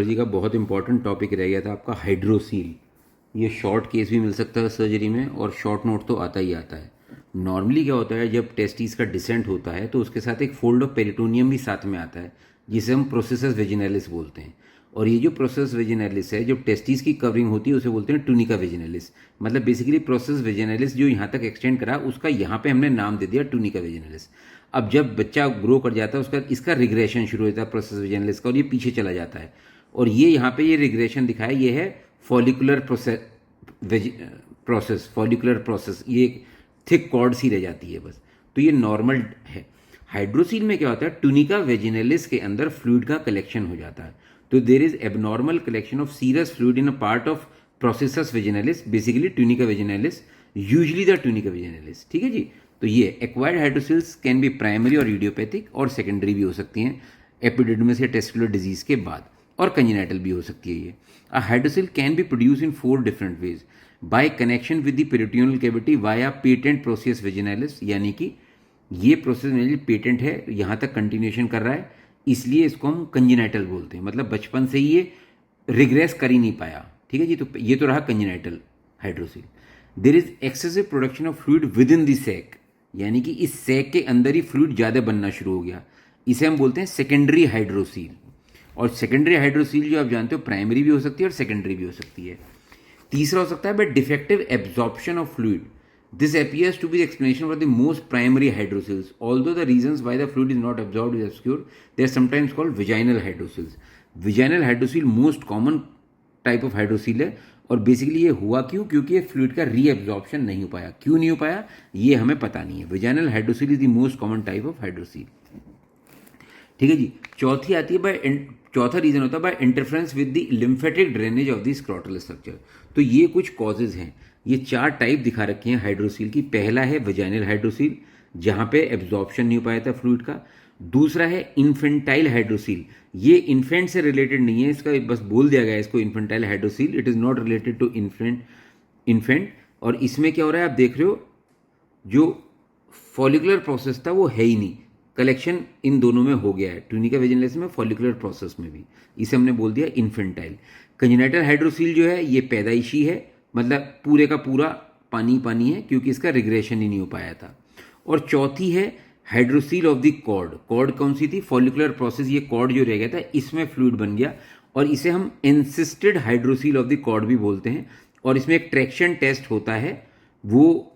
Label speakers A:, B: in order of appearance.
A: Surgery का बहुत important topic रह गया था आपका हाइड्रोसील। ये शॉर्ट केस भी मिल सकता है सर्जरी में और शॉर्ट नोट तो आता ही आता है। नॉर्मली क्या होता है, जब टेस्टिस का डिसेंट होता है तो उसके साथ एक फोल्ड ऑफ पेरिटोनियम भी साथ में आता है, जिसे हम प्रोसेसस वेजिनैलिस बोलते हैं। और ये जो प्रोसेस वेजिनैलिस है, जब टेस्टिस की कवरिंग होती है उसे बोलते हैं टूनिका वेजिनैलिस। मतलब बेसिकली प्रोसेस वेजिनैलिस जो यहाँ तक एक्सटेंड करा, उसका यहाँ पे हमने नाम दे दिया टूनिका वेजिनैलिस। अब जब बच्चा ग्रो कर जाता है उसका इसका रिग्रेशन शुरू होता है प्रोसेस वेजिनैलिस का, और ये पीछे चला जाता है। और ये यहाँ पे ये रिग्रेशन दिखाया, ये है फॉलिकुलर प्रोसेस फॉलिकुलर प्रोसेस, ये थिक कॉर्ड सी रह जाती है बस। तो ये नॉर्मल है। हाइड्रोसील में क्या होता है, टूनिका वेजिनैलिस के अंदर फ्लूइड का कलेक्शन हो जाता है। तो there is abnormal collection of serous fluid in a part of processus vaginalis, basically tunica vaginalis, usually the tunica vaginalis. ठीक है जी। तो ये acquired hydroceles can be primary और इडियोपैथिक, और सेकेंडरी भी हो सकती हैं एपिडिडमिस या टेस्टिकुलर डिजीज के बाद, और कंजेनिटल भी हो सकती है ये। A hydrocele can be produce in 4 different ways. By connection with the peritoneal cavity via patent process vaginalis, यानी कि ये प्रोसेस वेजिनैलिस पेटेंट है, यहाँ तक कंटिन्यूएशन कर रहा है, इसलिए इसको हम कंजेनिटल बोलते हैं। मतलब बचपन से ही ये रिग्रेस कर ही नहीं पाया। ठीक है जी। तो ये तो रहा congenital hydrocele. There is excessive production of fluid within the sac, यानी कि इस सैक के अंदर ही फ्लूइड ज़्यादा बनना शुरू हो गया, इसे हम बोलते हैं सेकेंडरी हाइड्रोसील। और सेकेंडरी हाइड्रोसील जो आप जानते हो प्राइमरी भी हो सकती है और सेकेंडरी भी हो सकती है। तीसरा हो सकता है by defective absorption of fluid. This appears to be the explanation for the most primary hydrocele. Although the reasons why the fluid is not absorbed is obscure, they are sometimes called vaginal hydrocele. Vaginal hydrocele most common type of hydrocele है, और basically ये हुआ क्यों, क्योंकि ये fluid का reabsorption नहीं हो पाया। क्यों नहीं हो पाया ये हमें पता नहीं है। Vaginal hydrocele is the most common type of hydrocele. ठीक है जी। चौथी आती है चौथा रीजन होता है by interference with the lymphatic drainage of the scrotal structure. तो ये कुछ कॉजेज हैं। ये 4 टाइप दिखा रखे हैं हाइड्रोसील की। पहला है वेजाइनल हाइड्रोसील, जहां पे एब्जॉर्प्शन नहीं हो पाया था फ्लूइड का। दूसरा है इन्फेंटाइल हाइड्रोसील, ये इन्फेंट से रिलेटेड नहीं है, इसका बस बोल दिया गया है इसको infantile hydrocele, it is not related to infant. और इसमें क्या हो रहा है आप देख रहे हो, जो फॉलिकुलर प्रोसेस था वो है ही नहीं, कलेक्शन इन दोनों में हो गया है, टूनिका वेजिनैलिस में, फॉलिकुलर प्रोसेस में भी। इसे हमने बोल दिया इन्फेंटाइल। कंजेनिटल हाइड्रोसील जो है ये पैदाइशी है, मतलब पूरे का पूरा पानी पानी है, क्योंकि इसका रिग्रेशन ही नहीं हो पाया था। और चौथी है hydrocele of the cord. Cord कौन सी थी, फॉलिकुलर प्रोसेस, ये कॉर्ड जो रह गया था इसमें फ्लूइड बन गया, और इसे हम एंसिस्टेड हाइड्रोसील ऑफ द कॉर्ड भी बोलते हैं। और इसमें एक ट्रैक्शन टेस्ट होता है, वो